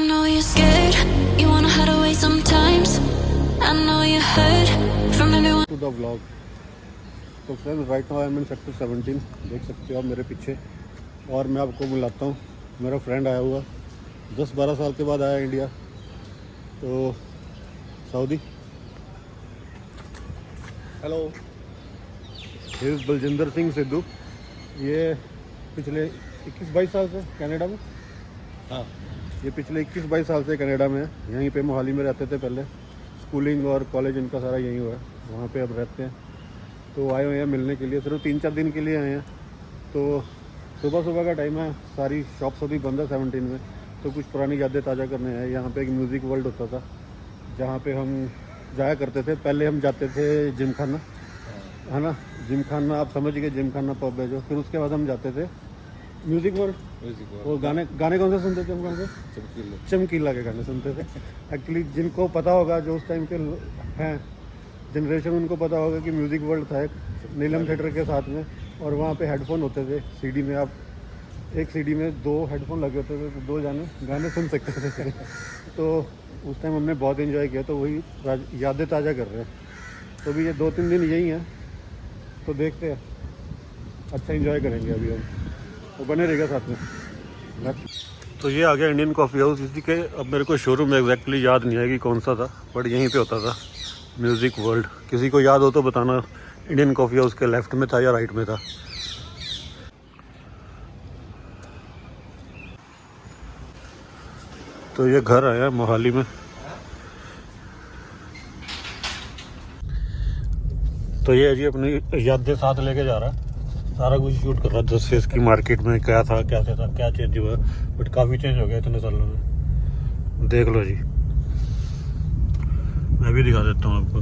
know you're scared, you wanna hide away sometimes. I know you heard from everyone. To the vlog. तो friends right now I am in sector 17, देख सकते हो आप मेरे पीछे। और मैं आपको बुलाता हूँ, मेरा फ्रेंड आया हुआ 10-12 साल के बाद आया इंडिया, तो सऊदी। हेलो, ये बलजिंदर सिंह सिद्धू। ये पिछले 21-22 साल से कनाडा में, हाँ ये पिछले 21-22 साल से कनाडा में है। यहीं पे मोहाली में रहते थे पहले, स्कूलिंग और कॉलेज इनका सारा यहीं हुआ है, वहाँ पे अब रहते हैं। तो आए हुए हैं मिलने के लिए, सिर्फ 3-4 दिन के लिए आए हैं। तो सुबह का टाइम है, सारी शॉप्स अभी बंद है 17 में, तो कुछ पुरानी यादें ताज़ा करने हैं। यहाँ पे एक म्यूज़िक वर्ल्ड होता था जहाँ पे हम जाया करते थे। पहले हम जाते थे जिम खाना, है ना, जिम खाना आप समझ गए, जिम खाना पब है जो। फिर उसके बाद हम जाते थे म्यूज़िक वर्ल्ड। और गाने कौन से सुनते थे हम? कौन से? चमकीला के गाने सुनते थे। एक्चुअली जिनको पता होगा, जो उस टाइम के हैं जनरेशन, उनको पता होगा कि म्यूज़िक वर्ल्ड था एक नीलम थिएटर के साथ में। और वहाँ पे हेडफोन होते थे, सीडी में आप एक सीडी में 2 हेडफोन लगे होते थे, तो 2 जाने गाने सुन सकते थे। तो उस टाइम हमने बहुत एंजॉय किया, तो वही यादें ताज़ा कर रहे हैं। तो अभी ये 2-3 दिन यही हैं, तो देखते हैं, अच्छा एंजॉय करेंगे अभी हम, तो बने रहेगा साथ में। तो ये आ गया इंडियन कॉफ़ी हाउस। इसी के अब मेरे को शोरूम एग्जैक्टली याद नहीं है कि कौन सा था, बट यहीं पे होता था म्यूज़िक वर्ल्ड। किसी को याद हो तो बताना, इंडियन कॉफ़ी हाउस के लेफ्ट में था या राइट में था। तो ये घर आया मोहाली में। तो ये जी अपनी यादें साथ लेके जा रहा है, सारा कुछ शूट कर रहा है। 10 फेस की मार्केट में क्या था, कैसे था, क्या चेंज हुआ, बट काफ़ी चेंज हो गया इतने सालों में। देख लो जी, मैं भी दिखा देता हूँ आपको।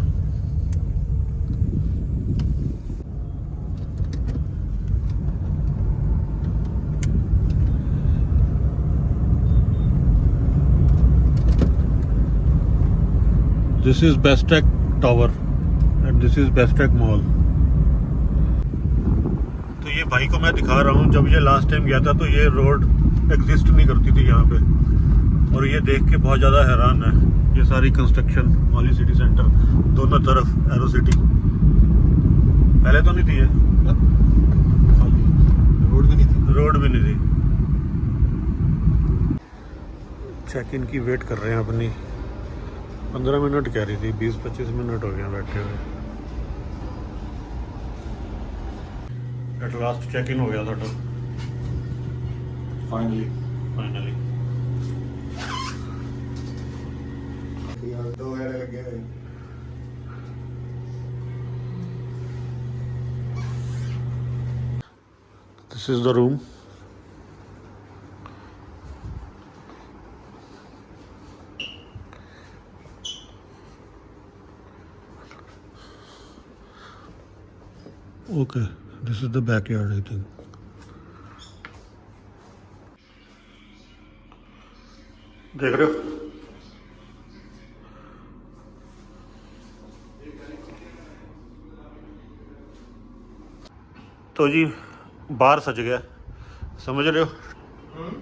This is Bestech tower and this is Bestech mall. तो ये भाई को मैं दिखा रहा हूँ, जब ये लास्ट टाइम गया था तो ये रोड एग्जिस्ट नहीं करती थी यहाँ पे, और ये देख के बहुत ज़्यादा हैरान है। ये सारी कंस्ट्रक्शन मोहाली सिटी सेंटर दोनों तरफ, एरो सिटी पहले तो नहीं थी, ये रोड भी नहीं थी। चेक इन की वेट कर रहे हैं अपनी, 15 मिनट कह रही थी, 20-25 मिनट हो गए बैठे हुए। एट लास्ट चेक इन हो गया था तो finally this is the room. Okay, this is the backyard I think. देख रहे हो, तो जी बाहर सज गया, समझ रहे हो।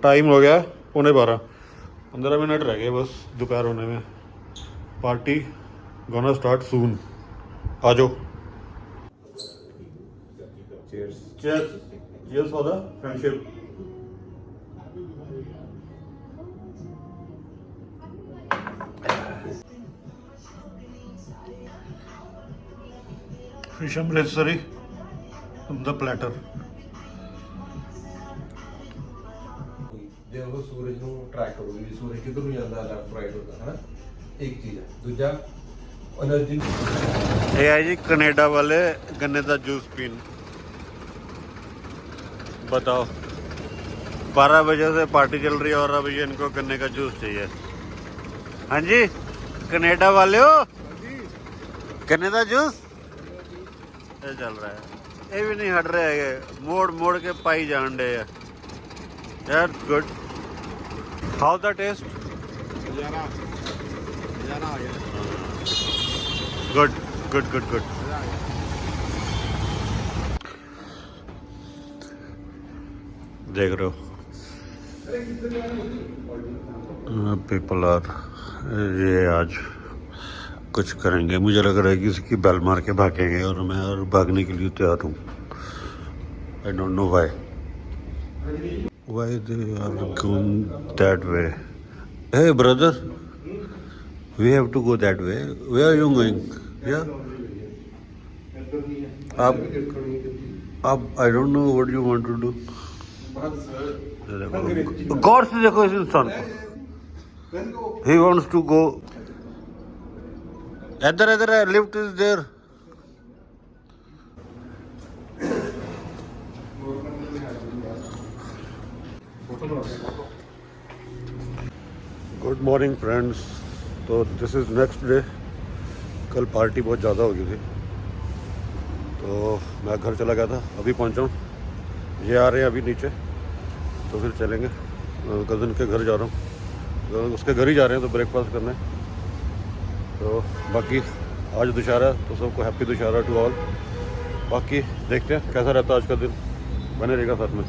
टाइम हो गया 11:15, 15 मिनट रह गए बस दोपहर होने में। पार्टी गोना स्टार्ट सून, आ जाओ। Cheers for the friendship. Fish amritsari on the platter. देखो सूरज ਨੂੰ ट्रैक करो, ये सूरज किधर ਨੂੰ ਜਾਂਦਾ, लेफ्ट राइट होता है ना, एक चीज है। दूसरा एनर्जी। ये है जी कनाडा वाले गन्ने का जूस पीन। बताओ, 12 बजे से पार्टी चल रही है और अभी इनको गन्ने का जूस चाहिए। हाँ जी, कनाडा वाले हो, गन्ने का जूस ये चल रहा है। ये भी नहीं हट रहे है, मोड़ के पाई जान डे है यार। Good, how the taste? Good. देख रहे हो पीपल आर, ये आज कुछ करेंगे, मुझे लग रहा है कि इसकी बैल मार के भागेंगे और मैं और भागने के लिए तैयार हूँ। I don't know why they are going that way. Hey brother, we have to go that way, where are you going? या आप I don't know what you want to do. गौर से देखो इस इंसान को, ही वांट्स टू गो। इधर इधर है, lift is there. Good morning friends. तो दिस इज नेक्स्ट डे। कल पार्टी बहुत ज़्यादा हो गई थी तो मैं घर चला गया था, अभी पहुंचा हूँ। ये आ रहे हैं अभी नीचे, तो फिर चलेंगे। कज़न के घर जा रहा हूँ, तो उसके घर ही जा रहे हैं, तो ब्रेकफास्ट करना है। तो बाकी आज दशहरा है, तो सबको हैप्पी दशहरा टू ऑल। बाकी देखते हैं कैसा रहता है आज का दिन, बने रहेगा साथ में।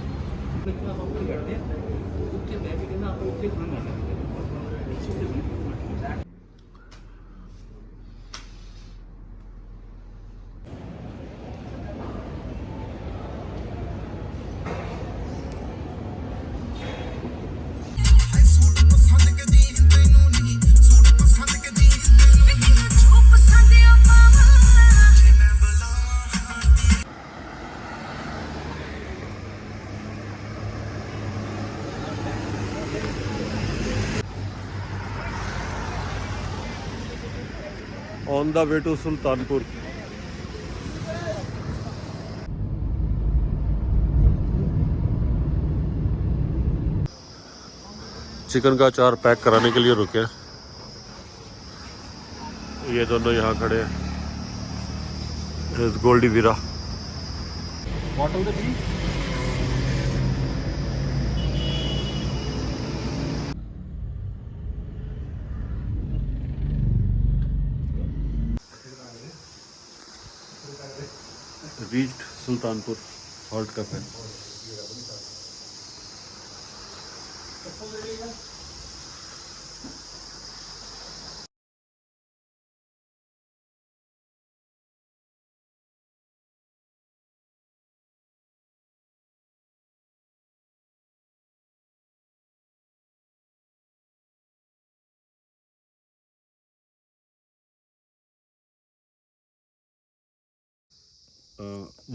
On the way to Sultanpur. Chicken का अचार पैक कराने के लिए रुके हैं। ये दोनों यहाँ खड़े हैं, गोल्डी वीरा। Reached Sultanpur Halt Cafe.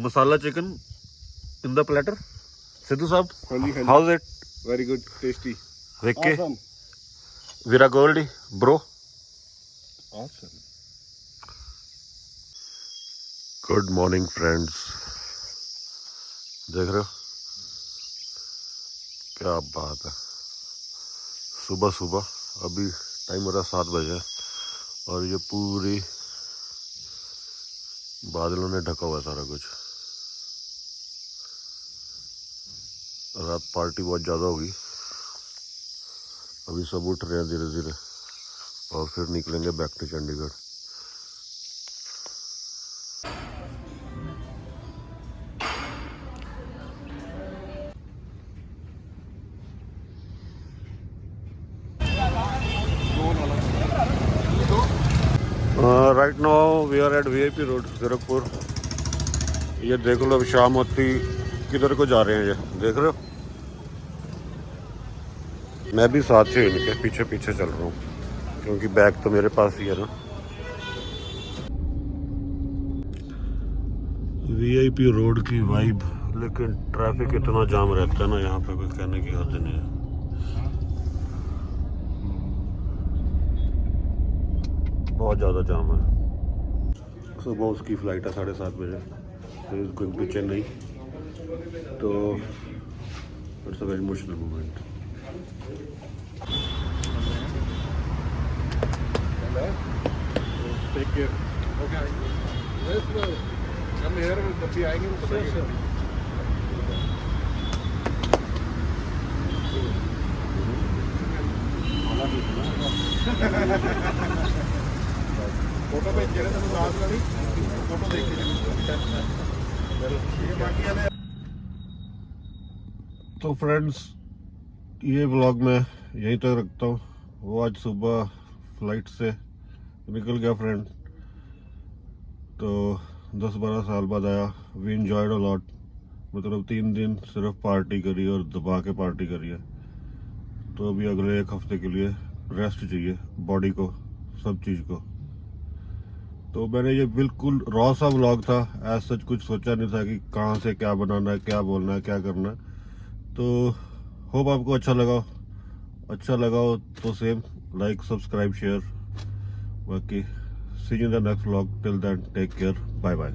Masala chicken in the platter. Sidhu Saab, how's it? Very good, tasty. Vicky, Vira Goldie, bro. Awesome. Good morning, friends. देख रहे हो क्या बात है, सुबह सुबह। अभी टाइम हो रहा है 7 बजे और ये पूरी बादलों ने ढका हुआ है सारा कुछ। रात पार्टी बहुत ज़्यादा होगी। अभी सब उठ रहे हैं धीरे धीरे और फिर निकलेंगे back to Chandigarh. Right now we are at VIP road Gorakhpur. ये देख लो, अब शाम होती किधर को जा रहे हैं, ये देख रहे हो। मैं भी साथ से इनके पीछे पीछे चल रहा हूँ क्योंकि बैग तो मेरे पास ही है ना। VIP रोड की वाइब, लेकिन ट्रैफिक इतना जाम रहता है ना यहाँ पे, कोई कहने की हद नहीं है। बहुत ज़्यादा जाम है। सुबह उसकी फ़्लाइट है 7:30 बजे, इज गोइंग टू चेन्नई। तो it's a very emotional moment. Take care. Okay. Yes, bro. Come here. जब भी आएंगे वो बताइए। फोटो पे चले तो रात वाली फोटो देख के तो फ्रेंड्स, ये व्लॉग मैं यहीं तक रखता हूँ। वो आज सुबह फ्लाइट से निकल गया फ्रेंड, तो 10-12 साल बाद आया। वी इंजॉयड अ लॉट, मतलब 3 दिन सिर्फ पार्टी करी और दबा के पार्टी करी है। तो अभी अगले 1 हफ्ते के लिए रेस्ट चाहिए बॉडी को, सब चीज़ को। तो मैंने ये बिल्कुल रॉ सा व्लॉग था, ऐसा सच कुछ सोचा नहीं था कि कहाँ से क्या बनाना है, क्या बोलना है, क्या करना है। तो होप आपको अच्छा लगा हो तो सेम लाइक, सब्सक्राइब, शेयर। बाकी see you in the next vlog, till then take care, bye bye.